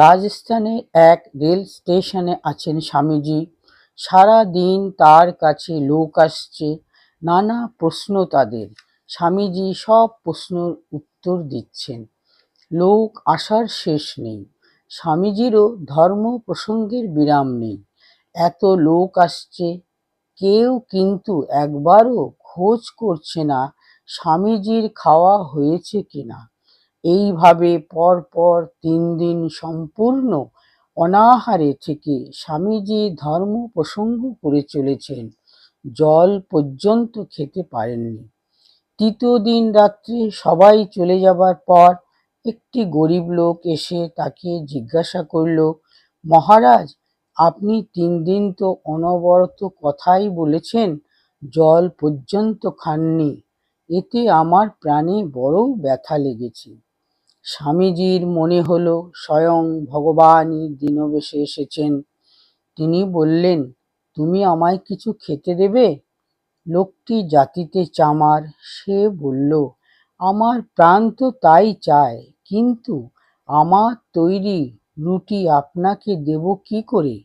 রাজস্থানে এক রেল স্টেশনে আছেন স্বামীজি। সারা দিন তার কাছে লোক আসছে, নানা প্রশ্ন তাদের। স্বামীজি সব প্রশ্নের উত্তর দিচ্ছেন। লোক আসার শেষ নেই। স্বামীজিরও ধর্ম প্রসঙ্গের বিরাম নেই। এত লোক আসছে, কেউ কিন্তু একবারও খোঁজ করছে না স্বামীজির খাওয়া হয়েছে কিনা। এইভাবে পরপর 3 দিন সম্পূর্ণ অনাহারে থেকে স্বামীজি ধর্ম প্রসঙ্গ করে চলেছেন। জল পর্যন্ত খেতে পারেননি। তৃতীয় দিন রাত্রে সবাই চলে যাবার পর একটি গরিব লোক এসে তাকে জিজ্ঞাসা করল, মহারাজ, আপনি 3 দিন তো অনবরত কথাই বলেছেন, জল পর্যন্ত খাননি। এতে আমার প্রাণে বড় ব্যথা লেগেছে। স্বামীজির মনে হলো স্বয়ং ভগবানই দীনবেশে এসেছেন। তিনি বললেন, তুমি আমায় কিছু খেতে দেবে? লোকটি জাতিতে চামার। সে বলল, আমার প্রাণ তো তাই চায়, কিন্তু আমার তৈরি রুটি আপনাকে দেব কি করে?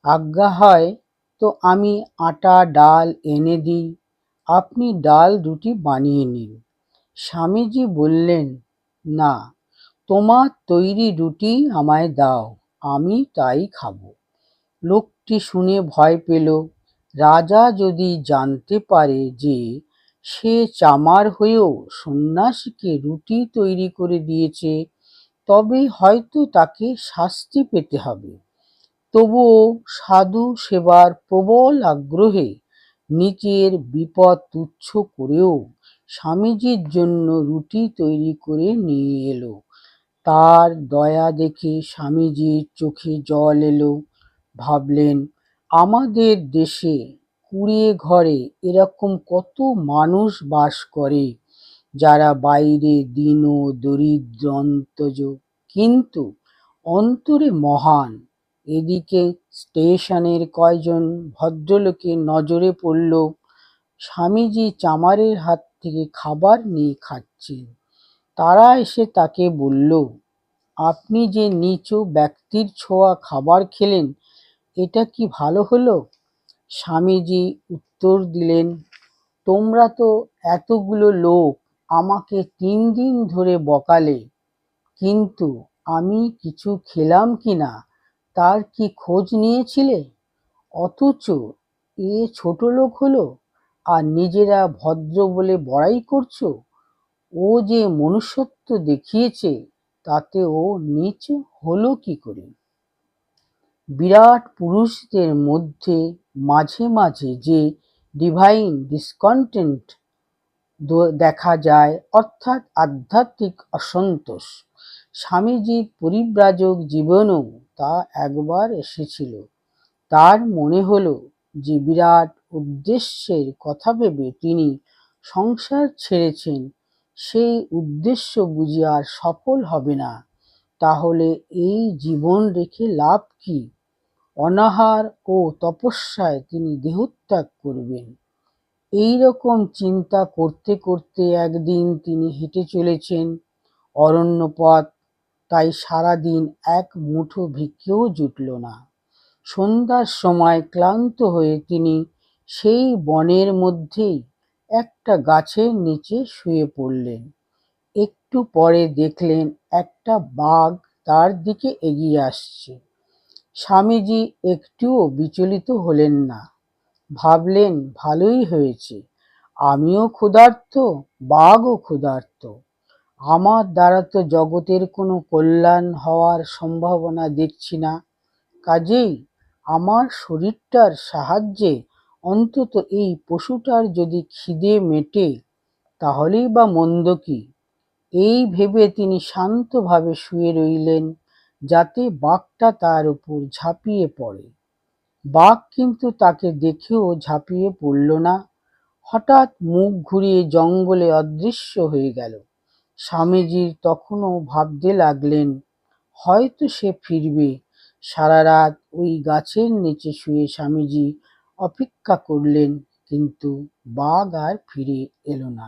আজ্ঞা হয় তো আমি আটা ডাল এনে দিই, আপনি ডাল রুটি বানিয়ে নিন। স্বামীজি বললেন, না, তোমার তৈরি রুটি আমায় দাও, আমি তাই খাবো। লোকটি শুনে ভয় পেল। রাজা যদি জানতে পারে যে সে চামার হয়েও সন্ন্যাসীকে রুটি তৈরি করে দিয়েছে, তবে হয়তো তাকে শাস্তি পেতে হবে। তবুও সাধু সেবার প্রবল আগ্রহে নিজের বিপদ তুচ্ছ করেও স্বামীজির জন্য রুটি তৈরি করে নিয়ে এলো। তার দয়া দেখে স্বামীজির চোখে জল এলো। ভাবলেন, আমাদের দেশে কুঁড়ে ঘরে এরকম কত মানুষ বাস করে, যারা বাইরে দীন দরিদ্র অন্তজ, কিন্তু অন্তরে মহান। এদিকে স্টেশনের কয়জন ভদ্রলোকের নজরে পড়ল, স্বামীজি চামারের হাত থেকে খাবার নিয়ে খাচ্ছেন। তারা এসে তাকে বলল, আপনি যে নিচু ব্যক্তির ছোঁয়া খাবার খেলেন, এটা কি ভালো হলো? স্বামীজি উত্তর দিলেন, তোমরা তো এতগুলো লোক আমাকে 3 দিন ধরে বকালে, কিন্তু আমি কিছু খেলাম কিনা তার কি খোঁজ নিয়েছিলে? অথচ এ ছোট লোক হলো, আর নিজেরা ভদ্র বলে বড়াই করছো। ও যে মনুষ্যত্ব দেখিয়েছে, তাতে ও নীচ হলো কি করে? বিরাট পুরুষদের মধ্যে মাঝে মাঝে যে ডিভাইন ডিসকন্টেন্ট দেখা যায়, অর্থাৎ আধ্যাত্মিক অসন্তোষ, স্বামীজির পরিব্রাজক জীবনেও তা একবার এসেছিল। তার মনে হলো যে বিরাট উদ্দেশ্যের কথা ভেবে তিনি সংসার ছেড়েছেন, সেই উদ্দেশ্য বুঝি আর সফল হবে না। তাহলে এই জীবন রেখে লাভ কি? অনাহার ও তপস্যায় তিনি দেহত্যাগ করবেন। এই রকম চিন্তা করতে করতে একদিন তিনি হেঁটে চলেছেন অরণ্যপথ, তাই সারাদিন এক মুঠো ভিক্ষেও জুটল না। সন্ধ্যার সময় ক্লান্ত হয়ে তিনি সেই বনের মধ্যেই একটা গাছের নিচে শুয়ে পড়লেন। একটু পরে দেখলেন একটা বাঘ তার দিকে এগিয়ে আসছে। স্বামীজি একটুও বিচলিত হলেন না। ভাবলেন, ভালোই হয়েছে, আমিও ক্ষুধার্ত, বাঘও ক্ষুধার্ত। আমার দ্বারা তো জগতের কোনো কল্যাণ হওয়ার সম্ভাবনা দেখছি না, কাজেই আমার শরীরটার সাহায্যে অন্তত এই পশুটার যদি খিদে মেটে, তাহলেই বা মন্দ কি। এই ভেবে তিনি শান্তভাবে শুয়ে রইলেন, যাতে বাঘটা তার উপর ঝাঁপিয়ে পড়ে। বাঘ কিন্তু তাকে দেখেও ঝাঁপিয়ে পড়ল না। হঠাৎ মুখ ঘুরিয়ে জঙ্গলে অদৃশ্য হয়ে গেল। স্বামীজি তখনও ভাবতে লাগলেন, হয়তো সে ফিরবে। সারা রাত ওই গাছের নিচে শুয়ে স্বামীজি অপেক্ষা করলেন, কিন্তু বাঘ আর ফিরে এলো না।